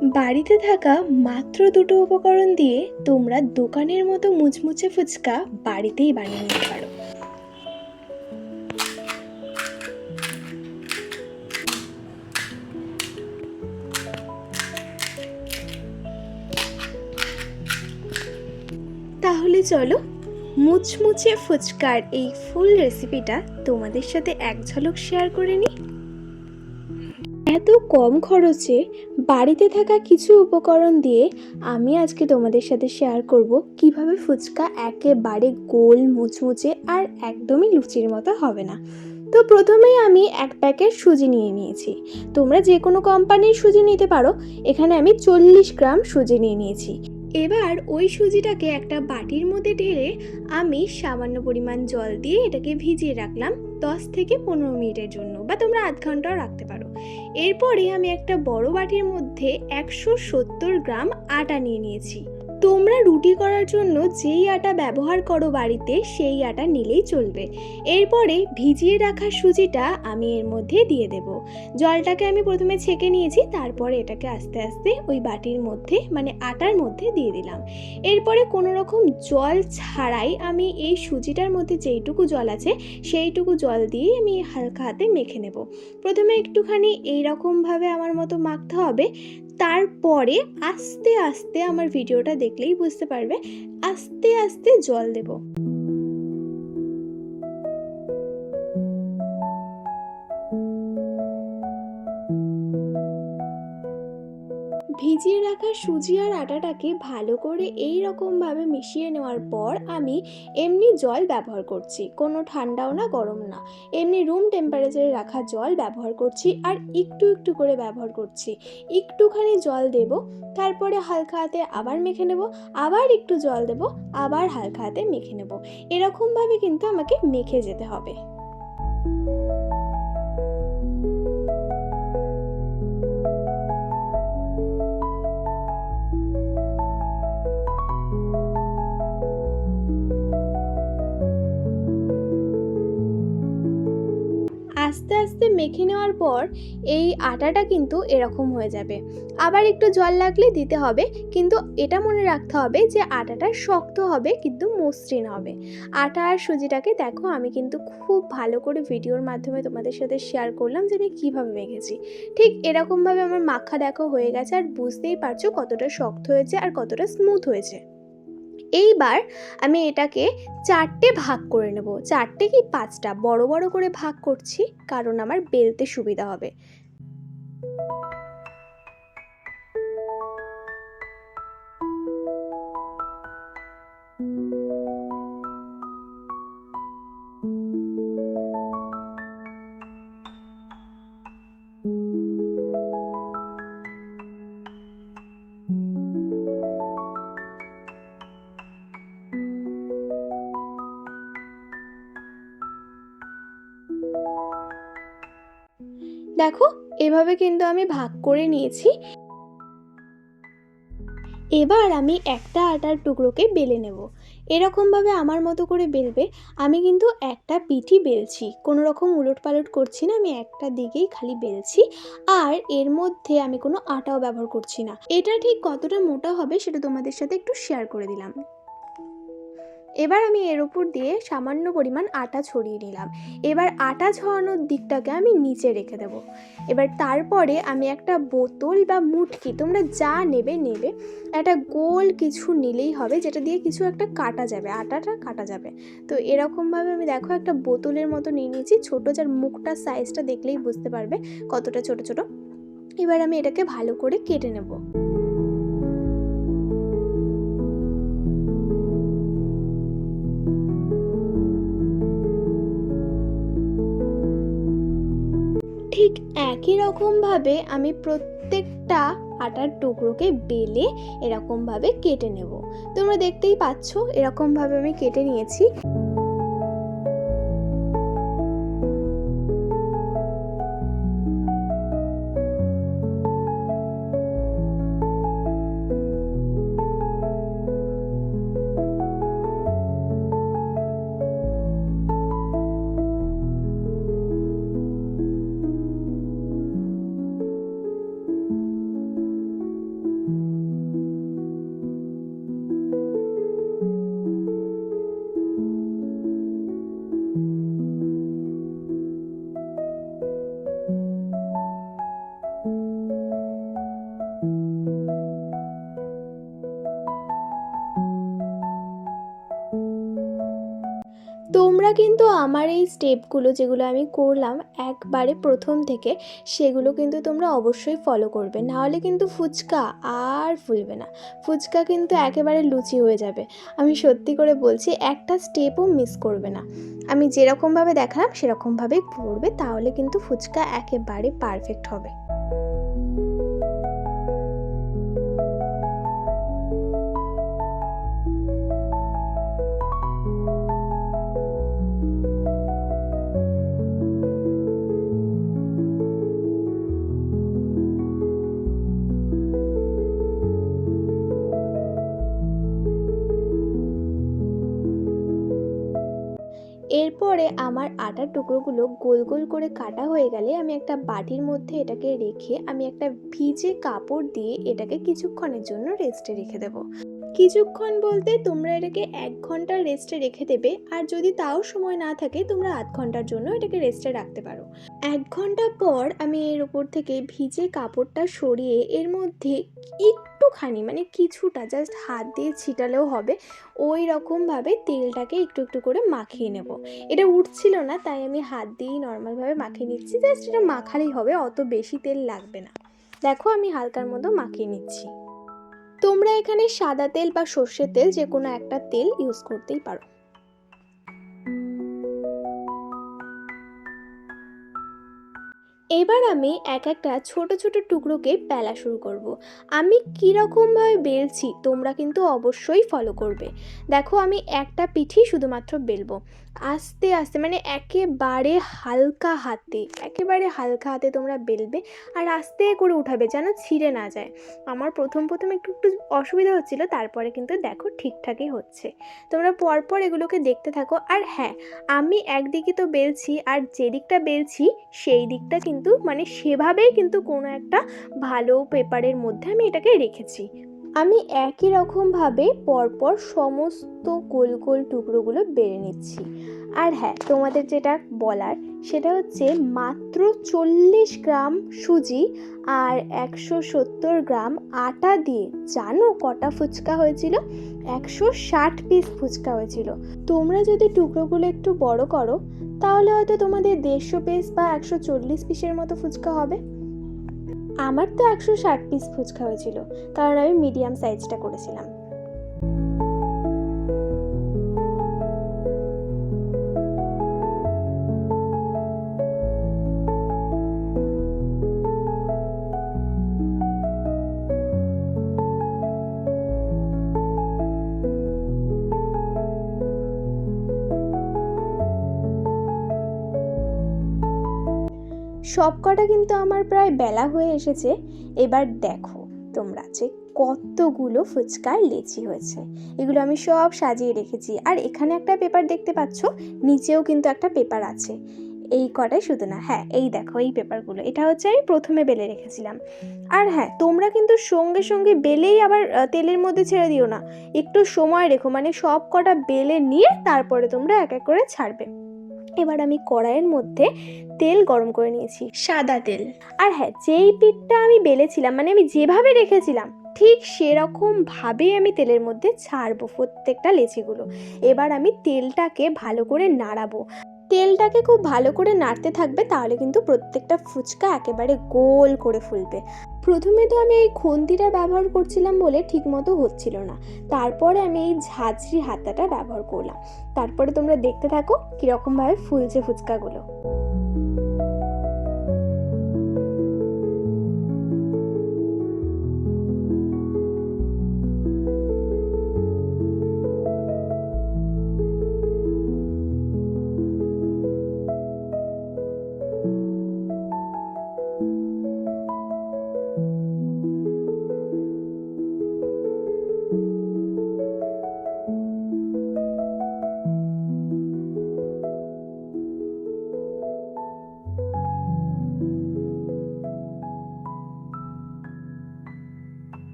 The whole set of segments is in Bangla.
বাড়িতে থাকা মাত্র দুটো উপকরণ দিয়ে তোমরা দোকানের মতো মুচমুচে ফুচকা বাড়িতেই বানিয়ে নিতে পারো। তাহলে চলো মুচমুচে ফুচকার এই ফুল রেসিপিটা তোমাদের সাথে এক ঝলক শেয়ার করে নিই। এত কম খরচে বাড়িতে থাকা কিছু উপকরণ দিয়ে আমি আজকে তোমাদের সাথে শেয়ার করব কিভাবে ফুচকা একেবারে গোল মুচমুচে আর একদমই লুচির মতো হবে না। তো প্রথমেই আমি এক প্যাকেট সুজি নিয়ে নিয়েছি। তোমরা যে কোনো কোম্পানির সুজি নিতে পারো। এখানে আমি 40 গ্রাম সুজি নিয়ে নিয়েছি। এবার ওই সুজিটাকে একটা বাটির মধ্যে ঢেলে আমি সামান্য পরিমাণ জল দিয়ে এটাকে ভিজিয়ে রাখলাম 10 থেকে 15 মিনিটের জন্য, বা তোমরা আধ ঘন্টাও রাখতে পারো। এরপরে আমি একটা বড় বাটির মধ্যে 170 গ্রাম আটা নিয়ে নিয়েছি। তোমরা রুটি করার জন্য যেই আটা ব্যবহার করো বাড়িতে সেই আটা নিলেই চলবে। এরপরে ভিজিয়ে রাখা সুজিটা আমি এর মধ্যে দিয়ে দেব। জলটাকে আমি প্রথমে ছেঁকে নিয়েছি, তারপরে এটাকে আস্তে আস্তে ওই বাটির মধ্যে মানে আটার মধ্যে দিয়ে দিলাম। এরপরে কোনো রকম জল ছাড়াই আমি এই সুজিটার মধ্যে যেইটুকু জল আছে সেইটুকু জল দিয়ে আমি হালকা হাতে মেখে নেব। প্রথমে একটুখানি এইরকমভাবে আমার মতো মাখতে হবে। তারপরে আস্তে আস্তে আমার ভিডিওটা দেখলেই বুঝতে পারবে আস্তে আস্তে জল দেব। ভিজিয়ে রাখা সুজি আর আটাটাকে ভালো করে এই রকমভাবে মিশিয়ে নেওয়ার পর আমি এমনি জল ব্যবহার করছি, কোনো ঠান্ডাও না গরম না, এমনি রুম টেম্পারেচারে রাখা জল ব্যবহার করছি। আর একটু একটু করে ব্যবহার করছি। একটুখানি জল দেব, তারপরে হালকা হাতে আবার মেখে নেব, আবার একটু জল দেব, আবার হালকা হাতে মেখে নেব। এরকমভাবে কিন্তু আমাকে মেখে যেতে হবে। আস্তে আস্তে মেখে নেওয়ার পর এই আটাটা কিন্তু এরকম হয়ে যাবে। আবার একটু জল লাগলে দিতে হবে, কিন্তু এটা মনে রাখতে হবে যে আটাটা শক্ত হবে কিন্তু মসৃণ হবে। আটা আর সুজিটাকে দেখো আমি কিন্তু খুব ভালো করে ভিডিওর মাধ্যমে তোমাদের সাথে শেয়ার করলাম যে আমি কীভাবে মেখেছি। ঠিক এরকমভাবে আমার মাখা দেখো হয়ে গেছে, আর বুঝতেই পারছো কতটা শক্ত হয়েছে আর কতটা স্মুথ হয়েছে। এইবার আমি এটাকে 4টে ভাগ করে নেব। 4টে কি 5টা বড় বড় করে ভাগ করছি, কারণ আমার বেলতে সুবিধা হবে। দেখো এভাবে কিন্তু আমি ভাগ করে নিয়েছি। এবার আমি একটা আটার টুকরোকে বেলে নেব। এরকমভাবে আমার মতো করে বেলবে। আমি কিন্তু একটা পিঠই বেলছি, কোনো রকম উলটপালট করছি না, আমি একটা দিকেই খালি বেলছি। আর এর মধ্যে আমি কোনো আটাও ব্যবহার করছি না। এটা ঠিক কতটা মোটা হবে সেটা তোমাদের সাথে একটু শেয়ার করে দিলাম। এবার আমি এর উপর দিয়ে সামান্য পরিমাণ আটা ছড়িয়ে নিলাম। এবার আটা ছড়ানোর দিকটাকে আমি নিচে রেখে দেব। এবার তারপরে আমি একটা বোতল বা মুটকি, তোমরা যা নেবে নেবে, একটা গোল কিছু নিলেই হবে যেটা দিয়ে কিছু একটা কাটা যাবে, আটাটা কাটা যাবে। তো এরকমভাবে আমি দেখো একটা বোতলের মতো নিয়ে নিয়েছি, ছোটো, যার মুখটার সাইজটা দেখলেই বুঝতে পারবে কতটা ছোট ছোট। এবার আমি এটাকে ভালো করে কেটে নেব। ঠিক একই রকমভাবে আমি প্রত্যেকটা আটার টুকরোকে বেলে এরকমভাবে কেটে নেব। তোমরা দেখতেই পাচ্ছ এরকমভাবে আমি কেটে নিয়েছি। তোমরা কিন্তু আমার এই স্টেপগুলো যেগুলো আমি করলাম একবারে প্রথম থেকে, সেগুলো কিন্তু তোমরা অবশ্যই ফলো করবে, নাহলে কিন্তু ফুচকা আর ফুলবে না। ফুচকা কিন্তু একেবারে লুচি হয়ে যাবে। আমি সত্যি করে বলছি, একটা স্টেপও মিস করবে না। আমি যেরকমভাবে দেখালাম সেরকমভাবেই করবে, তাহলে কিন্তু ফুচকা একেবারে পারফেক্ট হবে। এরপরে আমার আটার টুকরোগুলো গোল গোল করে কাটা হয়ে গেলে আমি একটা বাটির মধ্যে এটাকে রেখে আমি একটা ভিজে কাপড় দিয়ে এটাকে কিছুক্ষণের জন্য রেস্টে রেখে দেবো। কিছুক্ষণ বলতে তোমরা এটাকে 1 ঘন্টা রেস্টে রেখে দেবে, আর যদি তাও সময় না থাকে তোমরা আধ ঘন্টার জন্য এটাকে রেস্টে রাখতে পারো। 1 ঘন্টা পর আমি এর উপর থেকে ভিজে কাপড়টা সরিয়ে এর মধ্যে একটুখানি, মানে কিছুটা, জাস্ট হাত দিয়ে ছিটালেও হবে, ওই রকমভাবে তেলটাকে একটু একটু করে মাখিয়ে নেব। এটা উঠছিল না, তাই আমি হাত দিয়েই নর্মালভাবে মাখিয়ে নিচ্ছি। জাস্ট এটা মাখালেই হবে, অত বেশি তেল লাগবে না। দেখো আমি হালকার মতো মাখিয়ে নিচ্ছি। তোমরা এখানে সাদা তেল বা সর্ষের তেল যে কোনো একটা তেল ইউজ করতেই পারো। এবার আমি এক একটা ছোট ছোট টুকরোকে বেলা শুরু করব। আমি কীরকমভাবে বেলছি তোমরা কিন্তু অবশ্যই ফলো করবে। দেখো আমি একটা পিঠি শুধুমাত্র বেলবো, আস্তে আস্তে, মানে একেবারে হালকা হাতে তোমরা বেলবে, আর আস্তে করে উঠাবে যেন ছিঁড়ে না যায়। আমার প্রথম প্রথম একটু একটু অসুবিধা হচ্ছিল, তারপরে কিন্তু দেখো ঠিকঠাকই হচ্ছে। তোমরা পরপর এগুলোকে দেখতে থাকো। আর হ্যাঁ, আমি একদিকে তো বেলছি, আর যেদিকটা বেলছি সেই দিকটা কিন্তু মানে সেভাবেই কিন্তু কোনো একটা ভালো পেপারের মধ্যে আমি এটাকে রেখেছি। আমি একই রকমভাবে পরপর সমস্ত গোল গোল টুকরোগুলো বেড়ে নিচ্ছি। আর হ্যাঁ, তোমাদের যেটা বলার সেটা হচ্ছে মাত্র 40 গ্রাম সুজি আর 170 গ্রাম আটা দিয়ে জানো কটা ফুচকা হয়েছিল? 160 পিস ফুচকা হয়েছিল। তোমরা যদি টুকরোগুলো একটু বড় করো তাহলে হয়তো তোমাদের 150 পিস বা 140 পিসের মতো ফুচকা হবে। আমার তো 160 পিস ফুচকা হয়েছিল, কারণ আমি মিডিয়াম সাইজটা করেছিলাম। সব কটা কিন্তু আমার প্রায় বেলা হয়ে এসেছে। এবার দেখো তোমরা যে কতগুলো ফুচকার লেচি হয়েছে। এগুলো আমি সব সাজিয়ে রেখেছি, আর এখানে একটা পেপার দেখতে পাচ্ছ, নিচেও কিন্তু একটা পেপার আছে। এই কটাই শুধু না, হ্যাঁ এই দেখো এই পেপারগুলো, এটা হচ্ছে আমি প্রথমে বেলে রেখেছিলাম। আর হ্যাঁ, তোমরা কিন্তু সঙ্গে সঙ্গে বেলেই আবার তেলের মধ্যে ছেড়ে দিও না, একটু সময় রেখো, মানে সব কটা বেলে নিয়ে তারপরে তোমরা এক এক করে ছাড়বে। এবার আমি কড়াইয়ের মধ্যে তেল গরম করে নিয়েছি, সাদা তেল। আর হ্যাঁ, যেই পিঠটা আমি বেলেছিলাম, মানে আমি যেভাবে রেখেছিলাম ঠিক সেরকম ভাবেই আমি তেলের মধ্যে ছাড়বো প্রত্যেকটা লেচিগুলো। এবার আমি তেলটাকে ভালো করে নাড়াবো, তেলটাকে খুব ভালো করে নাড়তে থাকবে, তাহলে কিন্তু প্রত্যেকটা ফুচকা একেবারে গোল করে ফুলবে। প্রথমে তো আমি এই খুন্তিটা ব্যবহার করছিলাম বলে ঠিকমতো হচ্ছিল না, তারপরে আমি এই ঝাঁঝরি হাতাটা ব্যবহার করলাম। তারপরে তোমরা দেখতে থাকো কীরকমভাবে ফুলছে ফুচকাগুলো।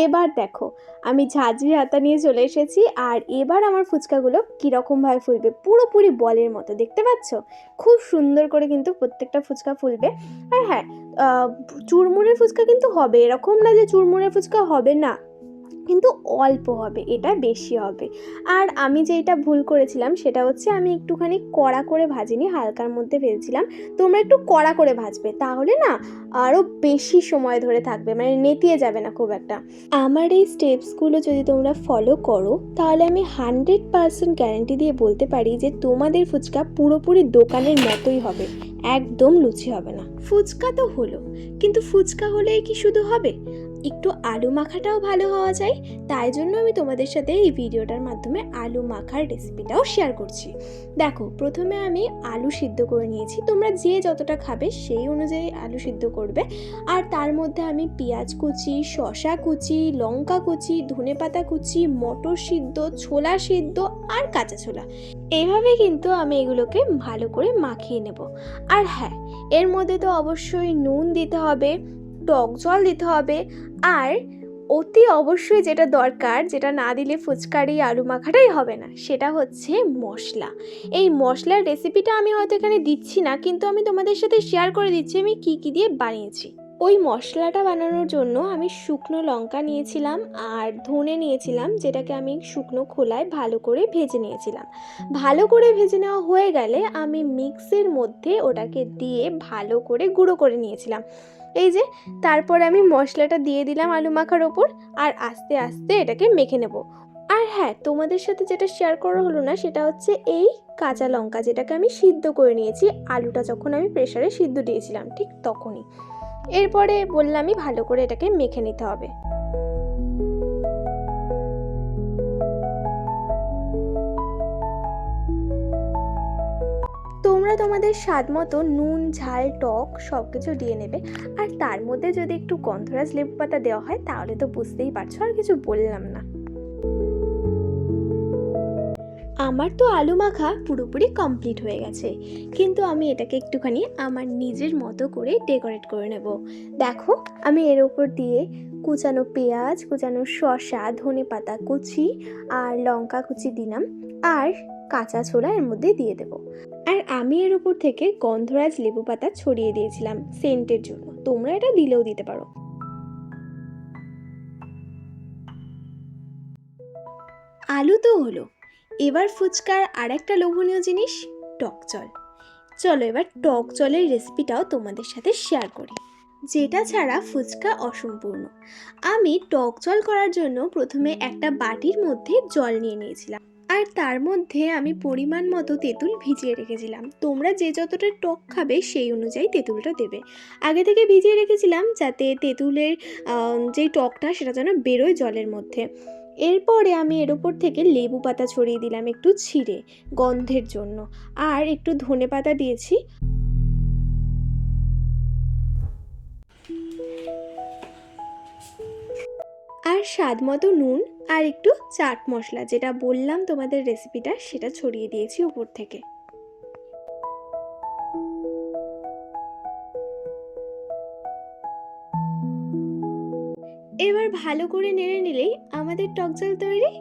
এবার দেখো, আমি ঝাঁঝরি হাতা নিয়ে চলে এসেছি, আর এবার আমার ফুচকাগুলো কীরকমভাবে ফুলবে, পুরোপুরি বলের মতো, দেখতে পাচ্ছ? খুব সুন্দর করে কিন্তু প্রত্যেকটা ফুচকা ফুলবে। আর হ্যাঁ, চুরমুরের ফুচকা কিন্তু হবে, এরকম না যে চুরমুরের ফুচকা হবে না, কিন্তু অল্প হবে, এটা বেশি হবে। আর আমি যেটা ভুল করেছিলাম সেটা হচ্ছে আমি একটুখানি কড়া করে ভাজিনি, হালকার মধ্যে ভেজেছিলাম। তোমরা একটু কড়া করে ভাজবে, তাহলে না আরও বেশি সময় ধরে থাকবে, মানে নেতিয়ে যাবে না খুব একটা। আমার এই স্টেপসগুলো যদি তোমরা ফলো করো, তাহলে আমি 100% গ্যারেন্টি দিয়ে বলতে পারি যে তোমাদের ফুচকা পুরোপুরি দোকানের মতোই হবে, একদম লুচি হবে না। ফুচকা তো হলো, কিন্তু ফুচকা হলেই কি শুধু হবে? একটু আলু মাখাটাও ভালো হওয়া যায়, তাই জন্য আমি তোমাদের সাথে এই ভিডিওটার মাধ্যমে আলু মাখার রেসিপিটাও শেয়ার করছি। দেখো, প্রথমে আমি আলু সিদ্ধ করে নিয়েছি, তোমরা যে যতটা খাবে সেই অনুযায়ী আলু সিদ্ধ করবে। আর তার মধ্যে আমি পেঁয়াজ কুচি, শসা কুচি, লঙ্কা কুচি, ধনেপাতা কুচি, মটর সিদ্ধ, ছোলা সিদ্ধ আর কাঁচা ছোলা, এইভাবে কিন্তু আমি এগুলোকে ভালো করে মাখিয়ে নেব। আর হ্যাঁ, এর মধ্যে তো অবশ্যই নুন দিতে হবে, টক জল দিতে হবে, আর অতি অবশ্যই যেটা দরকার, যেটা না দিলে ফুচকার এই আলু মাখাটাই হবে না, সেটা হচ্ছে মশলা। এই মশলার রেসিপিটা আমি হয়তো এখানে দিচ্ছি না, কিন্তু আমি তোমাদের সাথে শেয়ার করে দিচ্ছি আমি কি কি দিয়ে বানিয়েছি। ওই মশলাটা বানানোর জন্য আমি শুকনো লঙ্কা নিয়েছিলাম আর ধনে নিয়েছিলাম, যেটাকে আমি শুকনো খোলায় ভালো করে ভেজে নিয়েছিলাম। ভালো করে ভেজে নেওয়া হয়ে গেলে আমি মিক্সির মধ্যে ওটাকে দিয়ে ভালো করে গুঁড়ো করে নিয়েছিলাম। এই যে, তারপর আমি মশলাটা দিয়ে দিলাম আলু মাখার ওপর, আর আস্তে আস্তে এটাকে মেখে নেব। আর হ্যাঁ, তোমাদের সাথে যেটা শেয়ার করা হলো না সেটা হচ্ছে এই কাঁচা লঙ্কা, যেটাকে আমি সিদ্ধ করে নিয়েছি আলুটা যখন আমি প্রেসারে সিদ্ধ দিয়েছিলাম ঠিক তখনই। এরপরে বললামই ভালো করে এটাকে মেখে নিতে হবে। তোমরা তোমাদের স্বাদ মতো নুন, ঝাল, টক সব কিছু দিয়ে নেবে। আর তার মধ্যে যদি একটু গন্ধরাজ লেবু পাতা দেওয়া হয় তাহলে তো বুঝতেই পারছো, আর কিছু বললাম না। আমার তো আলু মাখা পুরোপুরি কমপ্লিট হয়ে গেছে, কিন্তু আমি এটাকে একটুখানি আমার নিজের মতো করে ডেকোরেট করে নেব। দেখো, আমি এর ওপর দিয়ে কুচানো পেঁয়াজ, কুচানো শসা, ধনেপাতা কুচি আর লঙ্কা কুচি দিলাম, আর কাঁচা ছোলা এর মধ্যে দিয়ে দেব। আর আমি এর ওপর থেকে গন্ধরাজ লেবু পাতা ছড়িয়ে দিয়েছিলাম সেন্টের জন্য, তোমরা এটা দিলেও দিতে পারো। আলু তো হলো, এবার ফুচকার আর একটা লোভনীয় জিনিস, টক জল। চলো এবার টক জলের রেসিপিটাও তোমাদের সাথে শেয়ার করি, যেটা ছাড়া ফুচকা অসম্পূর্ণ। আমি টক জল করার জন্য প্রথমে একটা বাটির মধ্যে জল নিয়ে নিয়েছিলাম, আর তার মধ্যে আমি পরিমাণ মতো তেঁতুল ভিজিয়ে রেখেছিলাম। তোমরা যে যতটা টক খাবে সেই অনুযায়ী তেঁতুলটা দেবে। আগে থেকে ভিজিয়ে রেখেছিলাম যাতে তেঁতুলের যেই টকটা সেটা যেন বেরোয় জলের মধ্যে। এরপরে আমি এর ওপর থেকে লেবু পাতা ছড়িয়ে দিলাম একটু ছিঁড়ে, গন্ধের জন্য, আর একটু ধনে পাতা দিয়েছি। আর স্বাদ মতো নুন, আর একটু চাট মশলা, যেটা বললাম তোমাদের রেসিপিটা, সেটা ছড়িয়ে দিয়েছি উপর থেকে। এবার ভালো করে নেড়ে নিলেই আমাদের টক জল তৈরি।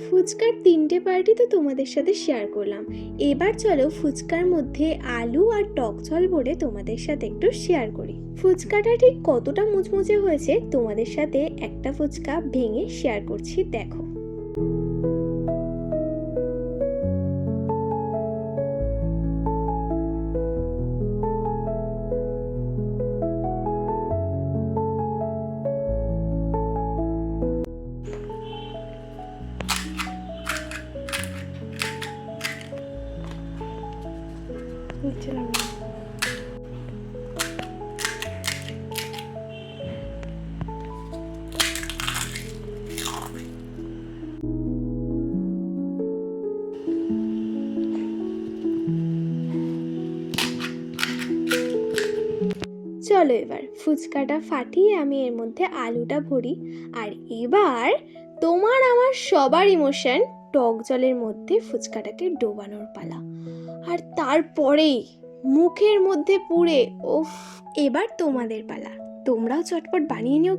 ফুচকার 3টে পার্টি তো তোমাদের সাথে শেয়ার করলাম, এবার চলো ফুচকার মধ্যে আলু আর টক ঝাল ভরে তোমাদের সাথে একটু শেয়ার করি। ফুচকাটা ঠিক কতটা মুচমুচে হয়েছে তোমাদের সাথে একটা ফুচকা ভেঙে শেয়ার করছি, দেখো। চলো এবার ফুচকাটা ফাটিয়ে আমি এর মধ্যে আলুটা ভরি, আর এবার তোমার আমার সবার ইমোশন টক জলের মধ্যে ফুচকাটাকে ডোবানোর পালা। আর তারপরেই মুখের মধ্যে পুরে, ওফ, এবার তোমাদের পালা। তোমরাও চটপট বানিয়ে নিও।